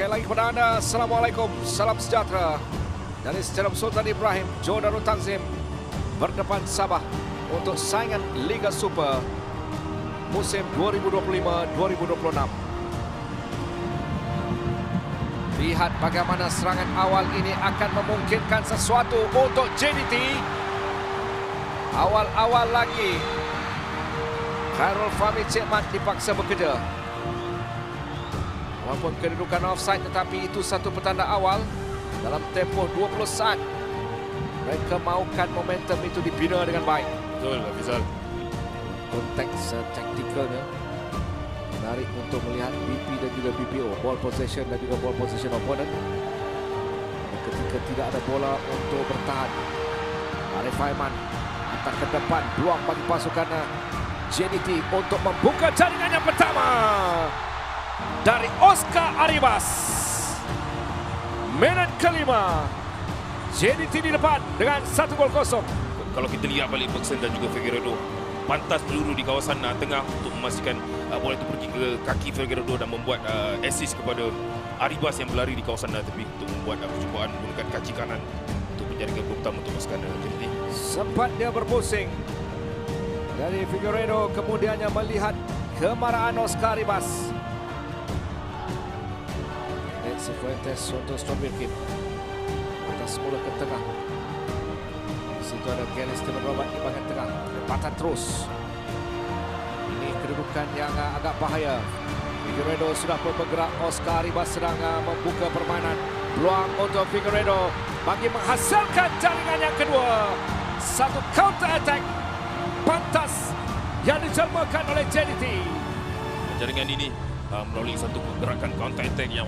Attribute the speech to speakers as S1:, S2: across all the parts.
S1: Sekali lagi kepada anda, Assalamualaikum, salam sejahtera. Dari Stadium Sultan Ibrahim, Joe Darul Takzim berdepan Sabah untuk saingan Liga Super musim 2025-2026. Lihat bagaimana serangan awal ini akan memungkinkan sesuatu untuk JDT. Awal-awal lagi, Khairul Fahmi Cik Mat dipaksa bekerja. Walaupun kedudukan offside, tetapi itu satu petanda awal. Dalam tempoh 20 saat, mereka mahukan momentum itu dibina dengan baik.
S2: Betul, Hafizal.
S1: Konteks taktikalnya menarik untuk melihat BP dan juga BPO, ball possession dan juga ball possession opponent. Ketika tidak ada bola untuk bertahan, Arif Aiman hantar ke depan, peluang bagi pasukan JDT untuk membuka jaringan yang pertama dari Oscar Arribas. Minit kelima, JDT di depan dengan 1-0.
S2: Kalau kita lihat balik Bergson dan juga Figueiredo, pantas peluru di kawasan tengah untuk memastikan bola itu pergi ke kaki Figueiredo dan membuat assist kepada Arribas yang berlari di kawasan tepi untuk membuat percubaan menggunakan kaki kanan untuk menjaringkan gol pertama untuk pasukan JDT.
S1: Sempat dia berpusing dari Figueiredo, kemudiannya melihat kemarahan Oscar Arribas. Cifuentes untuk Storm Wilkin. Atas semula ke tengah. Di situ ada Gary Steven Robert di bahagian tengah. Lepatan terus. Ini kedudukan yang agak bahaya. Figueiredo sudah pun bergerak. Oscar Arribas sedang membuka permainan. Peluang untuk Figueiredo bagi menghasilkan jaringan yang kedua. Satu counter attack pantas yang dijelmakan oleh JDT.
S2: Jaringan ini melalui satu gerakan counter attack yang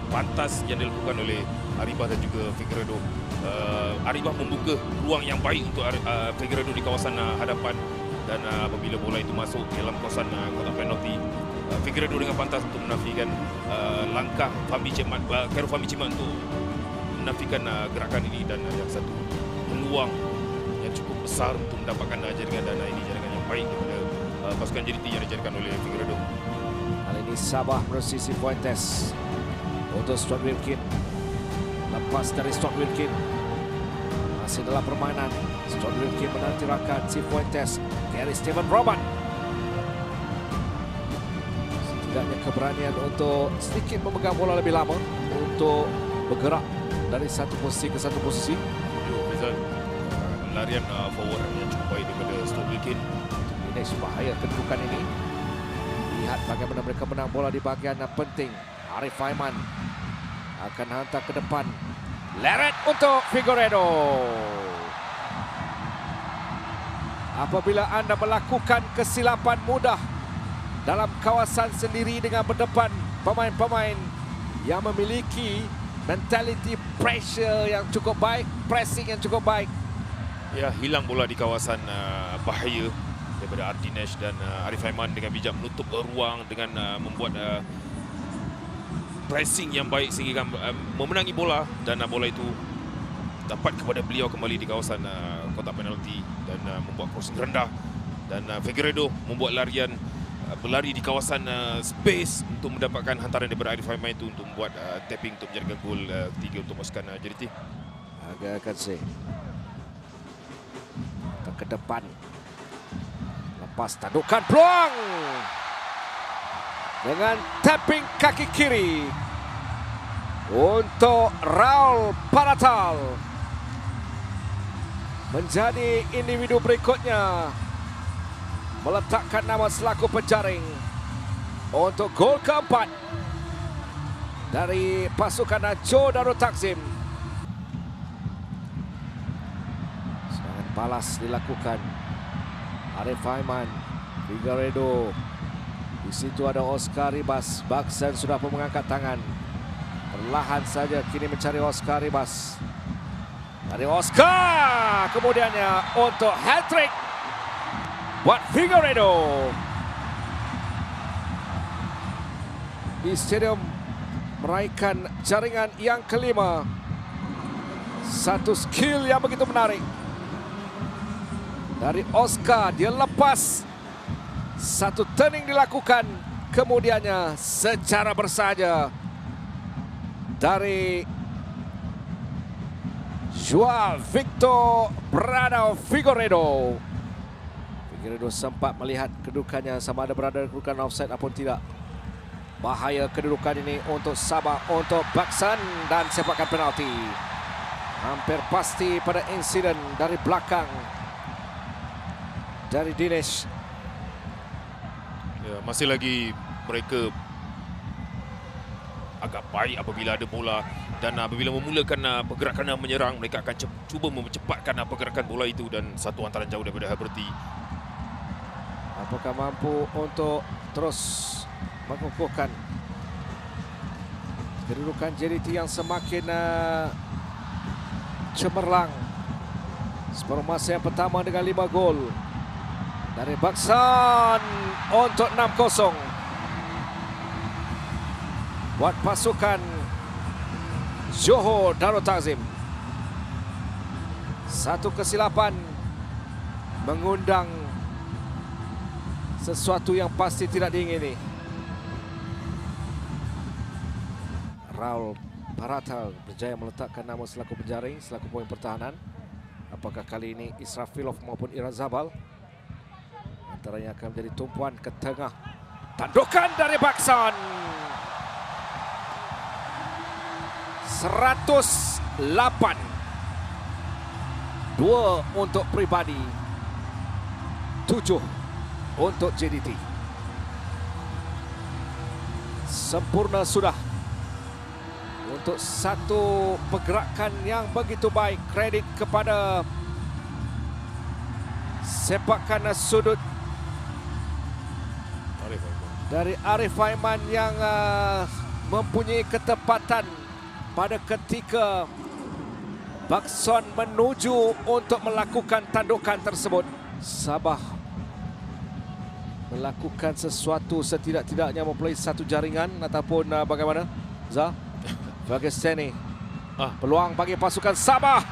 S2: pantas yang dilakukan oleh Arribas dan juga Figueiredo. Arribas membuka ruang yang baik untuk Figueiredo di kawasan hadapan, dan apabila bola itu masuk dalam kawasan kotak penalti, Figueiredo dengan pantas untuk menafikan langkah Khairul Fahmi Cik Mat untuk menafikan gerakan ini, dan yang satu peluang yang cukup besar untuk mendapatkan jaringan, dan ini jaringan yang baik daripada pasukan JDT yang dijaringkan oleh Figueiredo.
S1: Kali ini Sabah menerusi Cifuentes untuk Stuart Wilkin. Lepas dari Stuart Wilkin, masih dalam permainan. Stuart Wilkin menantirakan Cifuentes. Gary Steven Robert. Setidaknya keberanian untuk sedikit memegang bola lebih lama, untuk bergerak dari satu posisi ke satu posisi.
S2: Larian forward yang cukup baik daripada Stuart Wilkin.
S1: Ini bahaya kedudukan ini. Lihat bagaimana mereka menang bola di bahagian penting. Arif Aiman akan hantar ke depan. Leret untuk Figueiredo. Apabila anda melakukan kesilapan mudah dalam kawasan sendiri dengan berdepan pemain-pemain yang memiliki mentality pressure yang cukup baik, pressing yang cukup baik,
S2: Ya, hilang bola di kawasan bahaya daripada Ardinesh, dan Arif Aiman dengan bijak menutup ruang dengan membuat pressing yang baik sehingga memenangi bola, dan bola itu dapat kepada beliau kembali di kawasan kotak penalti dan membuat crossing rendah, dan Figueiredo membuat larian berlari di kawasan space untuk mendapatkan hantaran daripada Arif Aiman itu untuk membuat tapping untuk menjaringkan gol ketiga untuk pasukan JDT.
S1: agak sih ke depan. Lepas tadukan peluang dengan tapping kaki kiri untuk Raul Paratal. Menjadi individu berikutnya meletakkan nama selaku penjaring untuk gol keempat dari pasukan Joe Darul Takzim. Serangan balas dilakukan. Arif Aiman, Figueiredo. Di situ ada Oscar Arribas. Bergson sudah pun mengangkat tangan. Perlahan saja kini mencari Oscar Arribas. Dari Oscar, kemudiannya untuk hat-trick buat Figueiredo. Di stadium meraihkan jaringan yang kelima. Satu skill yang begitu menarik dari Oscar. Dia lepas, satu turning dilakukan, kemudiannya secara bersahaja dari Joao Victor Brado Figueiredo. Figueiredo sempat melihat kedudukannya sama ada berada kedudukan offside ataupun tidak. Bahaya kedudukan ini untuk Sabah, untuk Baksan, dan sepakan penalti. Hampir pasti pada insiden dari belakang dari Dinesh.
S2: Ya, masih lagi mereka agak baik apabila ada bola, dan apabila memulakan pergerakan menyerang, mereka akan cuba mempercepatkan pergerakan bola itu, dan satu antaran jauh daripada Havertz.
S1: Apakah mampu untuk terus mengukuhkan kedudukan JDT yang semakin cemerlang. Separuh masa yang pertama dengan 5 gol dari Baksan untuk 6-0 buat pasukan Johor Darul Takzim. Satu kesilapan mengundang sesuatu yang pasti tidak diingini. Raul Paratal berjaya meletakkan nama selaku penjaring, selaku poin pertahanan. Apakah kali ini Israfilov maupun Irazabal antaranya akan menjadi tumpuan ke tengah. Tandukan dari Baksan. 108. 2 untuk pribadi, 7 untuk JDT. Sempurna sudah untuk satu pergerakan yang begitu baik. Kredit kepada sepakan sudut dari Arif Aiman yang mempunyai ketepatan pada ketika Bakson menuju untuk melakukan tandukan tersebut. Sabah melakukan sesuatu setidak-tidaknya memulai satu jaringan ataupun bagaimana? Zah? Vagesteni. Peluang bagi pasukan Sabah.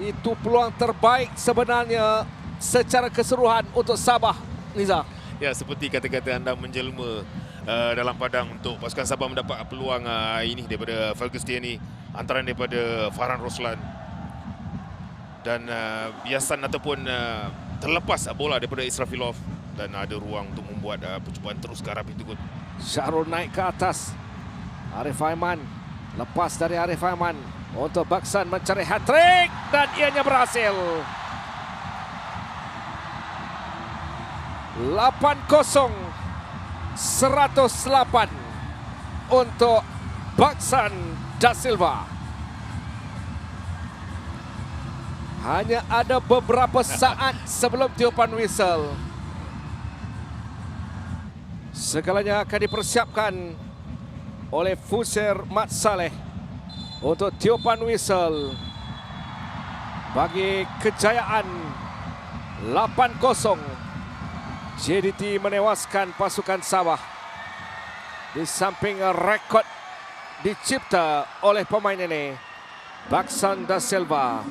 S1: Itu peluang terbaik sebenarnya secara keseluruhan untuk Sabah, Niza.
S2: Ya, seperti kata-kata anda menjelma dalam padang untuk pasukan Sabah mendapat peluang ini daripada Vagesteni, antara daripada Farhan Roslan dan biasan ataupun terlepas bola daripada Israfilov, dan ada ruang untuk membuat percubaan terus ke arah pintu gol.
S1: Syahrul naik ke atas. Arif Aiman, lepas dari Arif Aiman untuk Baksan mencari hat-trick, dan ianya berhasil. 8-0, 108 untuk Baksan Da Silva. Hanya ada beberapa saat sebelum tiupan whistle. Segalanya akan dipersiapkan oleh Fuser Mat Saleh untuk tiupan whistle bagi kejayaan 8-0. JDT menewaskan pasukan Sabah. Di samping rekod dicipta oleh pemain ini, Baksan Da Silva